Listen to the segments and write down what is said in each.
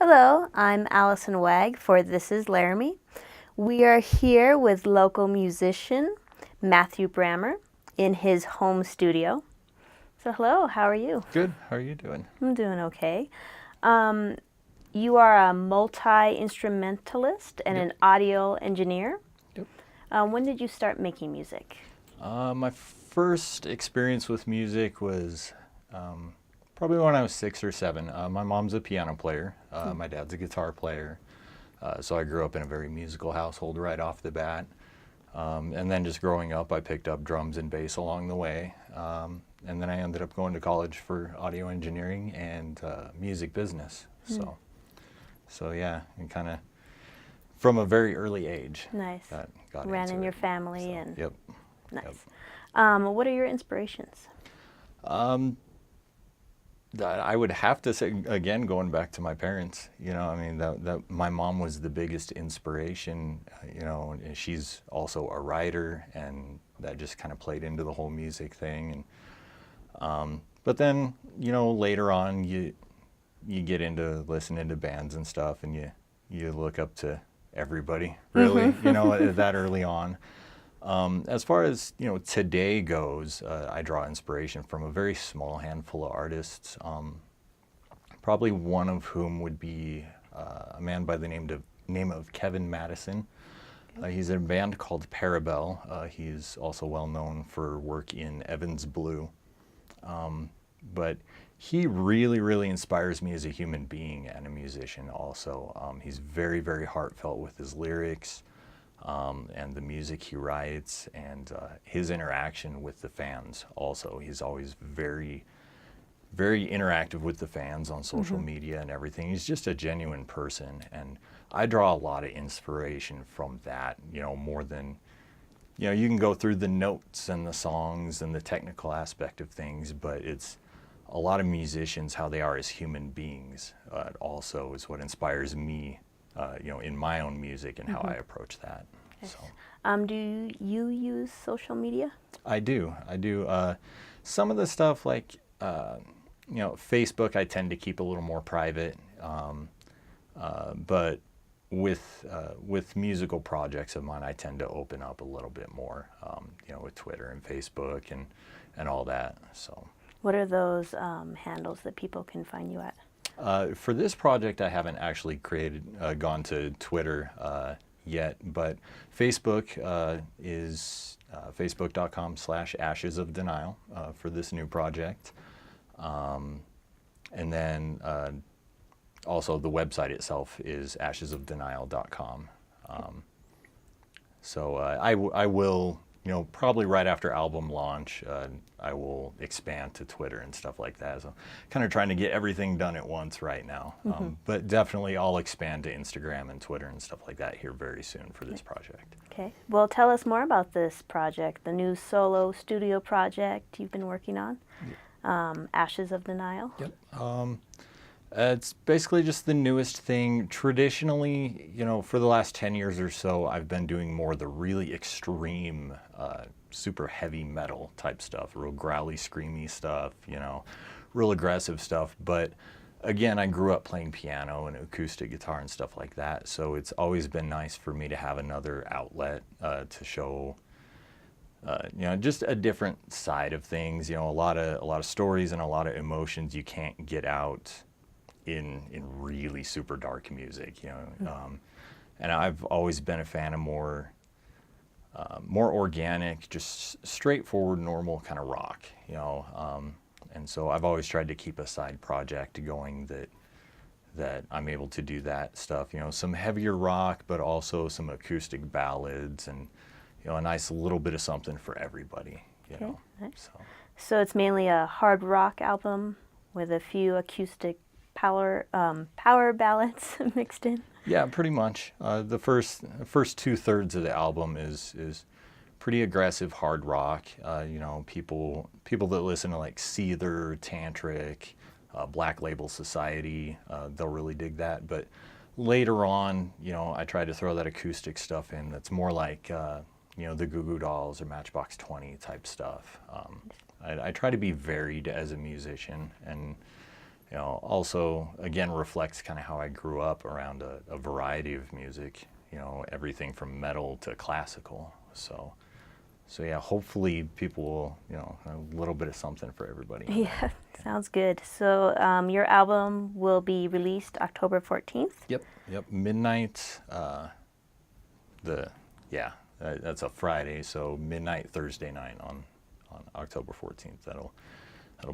Hello, I'm Allison Wagg for This is Laramie. We are here with local musician Matthew Brammer in his home studio. So hello, how are you? Good. How are you doing? I'm doing okay. You are a multi-instrumentalist and Yep. an audio engineer. Yep. When did you start making music? My first experience with music was probably when I was 6 or 7. My mom's a piano player. My dad's a guitar player. So I grew up in a very musical household right off the bat. And then just growing up, I picked up drums and bass along the way. And then I ended up going to college for audio engineering and music business. So yeah, and kind of from a very early age. Nice. Got Ran into in your it. family and Yep. nice. What are your inspirations? I would have to say, again, going back to my parents, I mean, that my mom was the biggest inspiration, and she's also a writer, and that just kind of played into the whole music thing. And but then, later on, you get into listening to bands and stuff, and you look up to everybody, really, that early on. As far as today goes, I draw inspiration from a very small handful of artists. Probably one of whom would be a man by the name of Kevin Madison. He's in a band called Parabel. He's also well known for work in Evans Blue. But he really, really inspires me as a human being and a musician also. He's very, very heartfelt with his lyrics. And the music he writes, and his interaction with the fans also. He's always very, very interactive with the fans on social media and everything. He's just a genuine person, and I draw a lot of inspiration from that, more than, you can go through the notes and the songs and the technical aspect of things, but it's a lot of musicians, how they are as human beings, also is what inspires me in my own music and how I approach that. Yes. So, do you use social media? I do. Some of the stuff like, Facebook, I tend to keep a little more private. But with musical projects of mine, I tend to open up a little bit more, with Twitter and Facebook and all that. So, What are those handles that people can find you at? For this project, I haven't actually gone to Twitter yet, but Facebook is facebook.com/Ashes of Denial for this new project. And then also the website itself is ashesofdenial.com. So I will, probably right after album launch, I will expand to Twitter and stuff like that. So kind of trying to get everything done at once right now. But definitely I'll expand to Instagram and Twitter and stuff like that here very soon for this project. Okay. Well, tell us more about this project, the new solo studio project you've been working on, Ashes of Denial. Yep. It's basically just the newest thing. Traditionally, for the last 10 years or so, I've been doing more the really extreme, super heavy metal type stuff, real growly, screamy stuff, real aggressive stuff. But again, I grew up playing piano and acoustic guitar and stuff like that. So it's always been nice for me to have another outlet to show, just a different side of things. A lot of stories and a lot of emotions you can't get out in really super dark music, and I've always been a fan of more organic, just straightforward, normal kind of rock, and so I've always tried to keep a side project going that I'm able to do that stuff, some heavier rock, but also some acoustic ballads and a nice little bit of something for everybody, Okay, nice. So it's mainly a hard rock album with a few acoustic power ballads mixed in. Yeah, pretty much. The first 2/3 of the album is pretty aggressive hard rock. People that listen to like Seether, Tantric, Black Label Society, they'll really dig that. But later on, I try to throw that acoustic stuff in. That's more like the Goo Goo Dolls or Matchbox 20 type stuff. I try to be varied as a musician and also again reflects kind of how I grew up around a variety of music, everything from metal to classical. So yeah, hopefully people will, a little bit of something for everybody. Yeah, sounds good. So your album will be released October 14th? Yep, midnight, that's a Friday, so midnight Thursday night on October 14th, that'll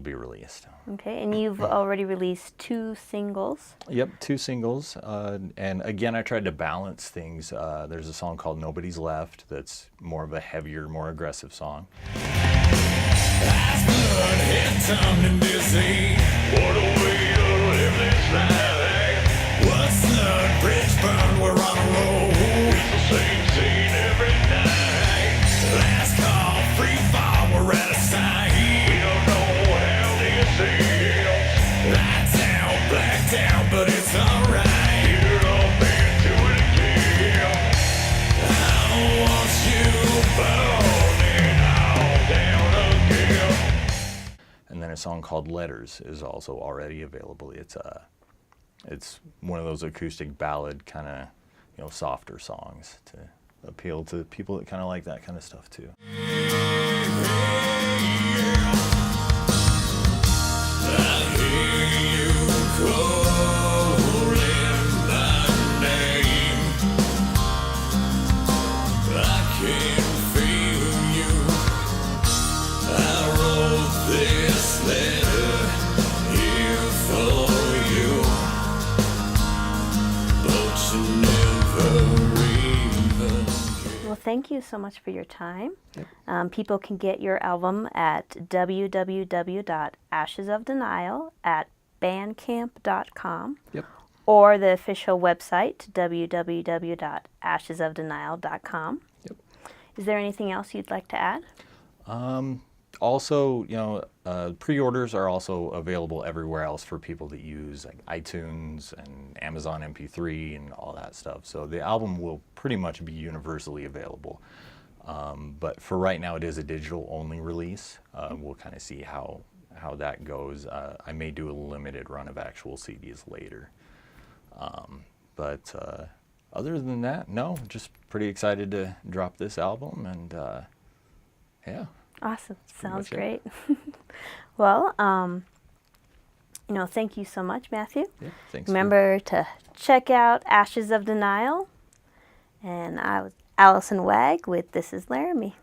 be released. Okay, and you've already released 2 singles. Yep, 2 singles, and again, I tried to balance things. There's a song called Nobody's Left that's more of a heavier, more aggressive song. What's the bridge burn? We're on a roll. It's the same scene every night. Last call, free fall, we're at a sign. We don't know how to feel. Lights out, blacked out, but it's alright. You're all been to it again. I want you burning all down again. And then a song called Letters is also already available. It's one of those acoustic ballad kind of, softer songs to appeal to people that kind of like that kind of stuff too. Well, thank you so much for your time. Yep. People can get your album at www.ashesofdenial@bandcamp.com. Yep. Or the official website, www.ashesofdenial.com. Yep. Is there anything else you'd like to add? Also, pre-orders are also available everywhere else for people that use like iTunes and Amazon MP3 and all that stuff. So the album will pretty much be universally available. But for right now, it is a digital-only release. We'll kind of see how that goes. I may do a limited run of actual CDs later. But other than that, no, just pretty excited to drop this album, and yeah. Awesome. Sounds great. Well, thank you so much, Matthew. Yeah, thanks. Remember to check out Ashes of Denial. And I was Allison Wagg with This Is Laramie.